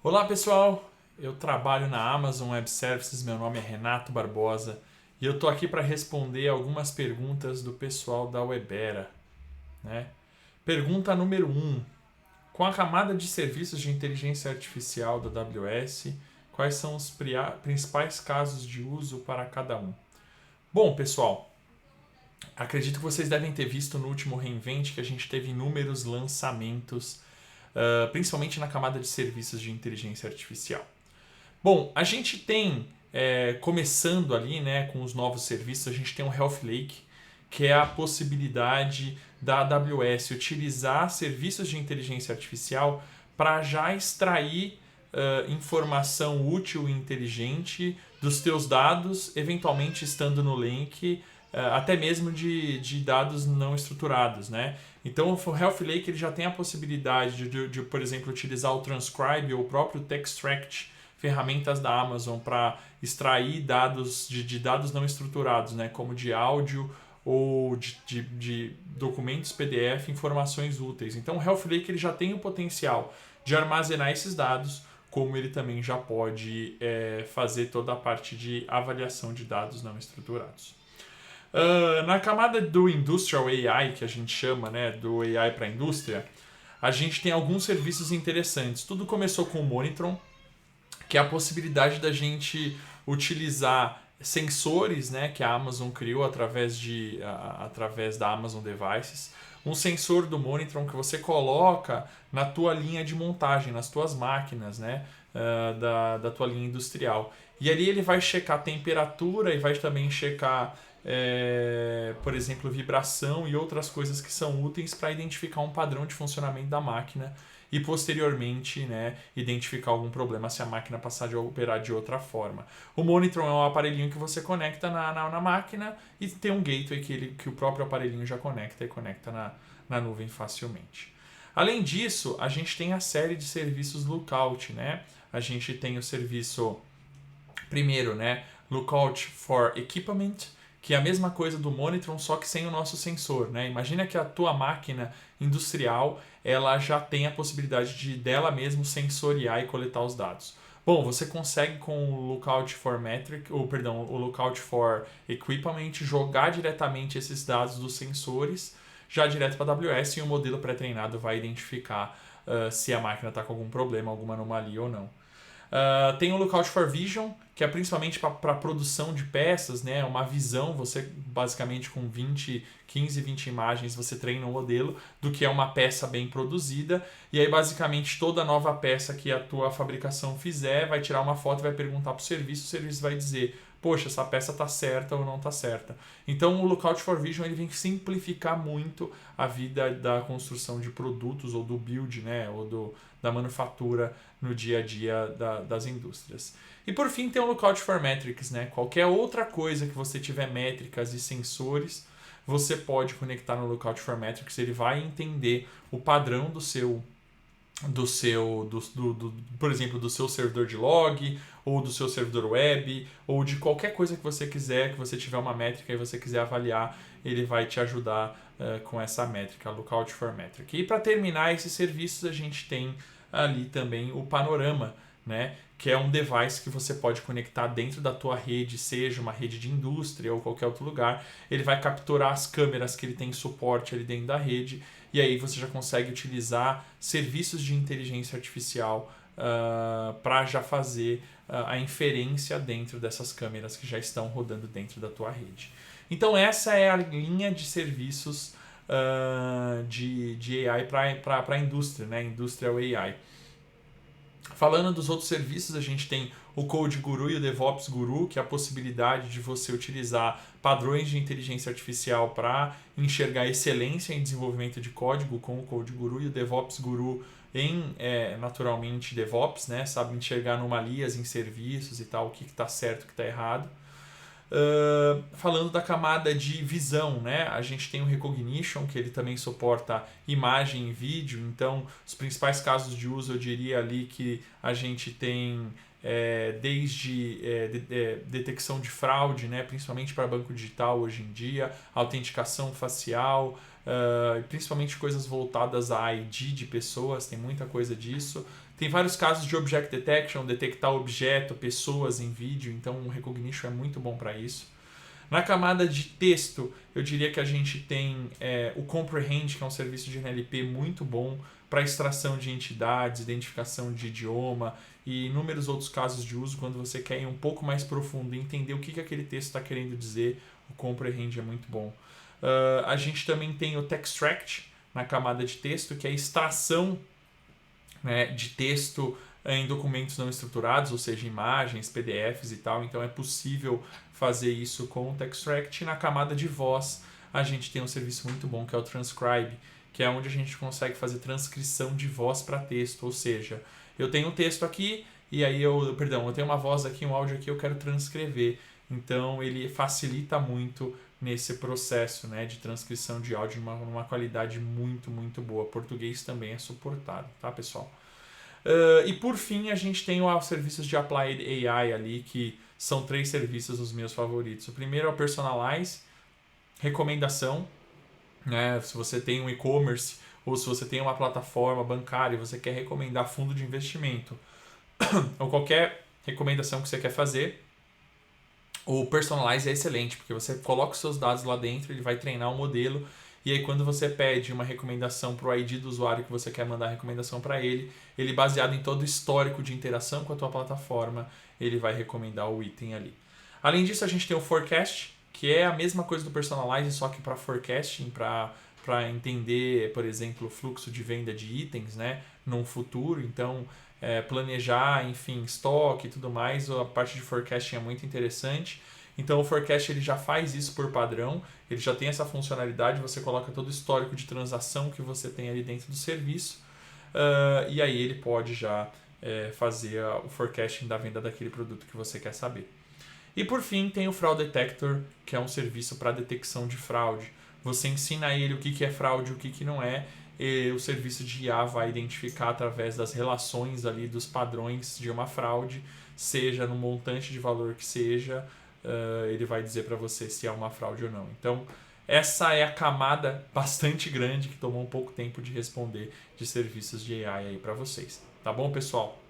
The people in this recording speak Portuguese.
Olá pessoal, eu trabalho na Amazon Web Services, meu nome é Renato Barbosa e eu estou aqui para responder algumas perguntas do pessoal da Webera, né? Pergunta número 1. Com a camada de serviços de inteligência artificial da AWS, quais são os principais casos de uso para cada um? Bom pessoal, acredito que vocês devem ter visto no último reInvent que a gente teve inúmeros lançamentos, principalmente na camada de serviços de inteligência artificial. Bom, a gente tem, começando ali, né, com os novos serviços, a gente tem o Health Lake, que é a possibilidade da AWS utilizar serviços de inteligência artificial para já extrair informação útil e inteligente dos teus dados, eventualmente estando no link, até mesmo de dados não estruturados, né? Então o Health Lake ele já tem a possibilidade de, por exemplo, utilizar o Transcribe ou o próprio Textract, ferramentas da Amazon para extrair dados de dados não estruturados, né? Como de áudio ou de documentos PDF, informações úteis. Então o Health Lake ele já tem o potencial de armazenar esses dados, como ele também já pode fazer toda a parte de avaliação de dados não estruturados. Na camada do Industrial AI, que a gente chama, né, do AI para a indústria, a gente tem alguns serviços interessantes. Tudo começou com o Monitron, que é a possibilidade da gente utilizar sensores, né, que a Amazon criou através da Amazon Devices. Um sensor do Monitron que você coloca na tua linha de montagem, nas tuas máquinas, né, da tua linha industrial. E ali ele vai checar a temperatura e vai também checar, por exemplo, vibração e outras coisas que são úteis para identificar um padrão de funcionamento da máquina e posteriormente, né, identificar algum problema se a máquina passar a operar de outra forma. O Monitron é um aparelhinho que você conecta na máquina e tem um gateway que o próprio aparelhinho já conecta e conecta na nuvem facilmente. Além disso, a gente tem a série de serviços Lookout, né? A gente tem o serviço, primeiro, né, Lookout for Equipment, que é a mesma coisa do Monitron, só que sem o nosso sensor, né? Imagina que a tua máquina industrial ela já tem a possibilidade dela mesmo sensoriar e coletar os dados. Bom, você consegue com o Lookout for o Lookout for Equipment jogar diretamente esses dados dos sensores já direto para a AWS e o modelo pré-treinado vai identificar se a máquina está com algum problema, alguma anomalia ou não. Tem o Lookout for Vision, que é principalmente para produção de peças, né? Uma visão, você basicamente com 15, 20 imagens, você treina um modelo do que é uma peça bem produzida. E aí basicamente toda nova peça que a tua fabricação fizer, vai tirar uma foto e vai perguntar para o serviço vai dizer, poxa, essa peça está certa ou não está certa. Então o Lookout for Vision ele vem simplificar muito a vida da construção de produtos ou do build, né? Ou da manufatura no dia a dia das indústrias. E por fim tem o Lookout for Metrics, né? Qualquer outra coisa que você tiver métricas e sensores, você pode conectar no Lookout for Metrics, ele vai entender o padrão por exemplo, do seu servidor de log, ou do seu servidor web, ou de qualquer coisa que você quiser, que você tiver uma métrica e você quiser avaliar, ele vai te ajudar com essa métrica, Lookout for Metric. E para terminar esses serviços, a gente tem ali também o Panorama, né? Que é um device que você pode conectar dentro da tua rede, seja uma rede de indústria ou qualquer outro lugar. Ele vai capturar as câmeras que ele tem suporte ali dentro da rede e aí você já consegue utilizar serviços de inteligência artificial para já fazer a inferência dentro dessas câmeras que já estão rodando dentro da tua rede. Então essa é a linha de serviços de AI para a indústria, né? Industrial AI. Falando dos outros serviços, a gente tem o Code Guru e o DevOps Guru, que é a possibilidade de você utilizar padrões de inteligência artificial para enxergar excelência em desenvolvimento de código com o Code Guru, e o DevOps Guru naturalmente DevOps, né? Sabe enxergar anomalias em serviços e tal, o que está certo, o que está errado. Falando da camada de visão, né? A gente tem o Recognition, que ele também suporta imagem e vídeo. Então, os principais casos de uso, eu diria ali que a gente tem desde detecção de fraude, né, principalmente para banco digital hoje em dia, autenticação facial, principalmente coisas voltadas à ID de pessoas, tem muita coisa disso. Tem vários casos de object detection, detectar objeto, pessoas em vídeo, então o Rekognition é muito bom para isso. Na camada de texto, eu diria que a gente tem o Comprehend, que é um serviço de NLP muito bom para extração de entidades, identificação de idioma e inúmeros outros casos de uso quando você quer ir um pouco mais profundo e entender o que aquele texto está querendo dizer. O Comprehend é muito bom. A gente também tem o Textract na camada de texto, que é a extração, né, de texto em documentos não estruturados, ou seja, imagens, PDFs e tal. Então é possível fazer isso com o Textract. E na camada de voz, a gente tem um serviço muito bom que é o Transcribe, que é onde a gente consegue fazer transcrição de voz para texto. Ou seja, eu tenho um texto aqui e aí eu tenho uma voz aqui, um áudio aqui, eu quero transcrever. Então ele facilita muito nesse processo, né, de transcrição de áudio numa qualidade muito, muito boa. Português também é suportado, tá, pessoal? E por fim, a gente tem os serviços de Applied AI ali, que são 3 serviços os meus favoritos. O primeiro é o Personalize, recomendação, né? Se você tem um e-commerce ou se você tem uma plataforma bancária e você quer recomendar fundo de investimento ou qualquer recomendação que você quer fazer, o Personalize é excelente, porque você coloca os seus dados lá dentro, ele vai treinar um modelo, e aí quando você pede uma recomendação para o ID do usuário que você quer mandar a recomendação para ele, baseado em todo o histórico de interação com a tua plataforma, ele vai recomendar o item ali. Além disso, a gente tem o Forecast, que é a mesma coisa do Personalize, só que para forecasting, para entender, por exemplo, o fluxo de venda de itens, né, no futuro. Então, planejar, enfim, estoque e tudo mais, a parte de forecasting é muito interessante. Então o Forecast ele já faz isso por padrão, ele já tem essa funcionalidade, você coloca todo o histórico de transação que você tem ali dentro do serviço, e aí ele pode já fazer o forecasting da venda daquele produto que você quer saber. E por fim tem o Fraud Detector, que é um serviço para detecção de fraude. Você ensina ele o que é fraude e o que não é, e o serviço de IA vai identificar através das relações ali dos padrões de uma fraude, seja no montante de valor que seja, ele vai dizer para você se é uma fraude ou não. Então, essa é a camada bastante grande que tomou um pouco tempo de responder de serviços de AI aí para vocês. Tá bom, pessoal?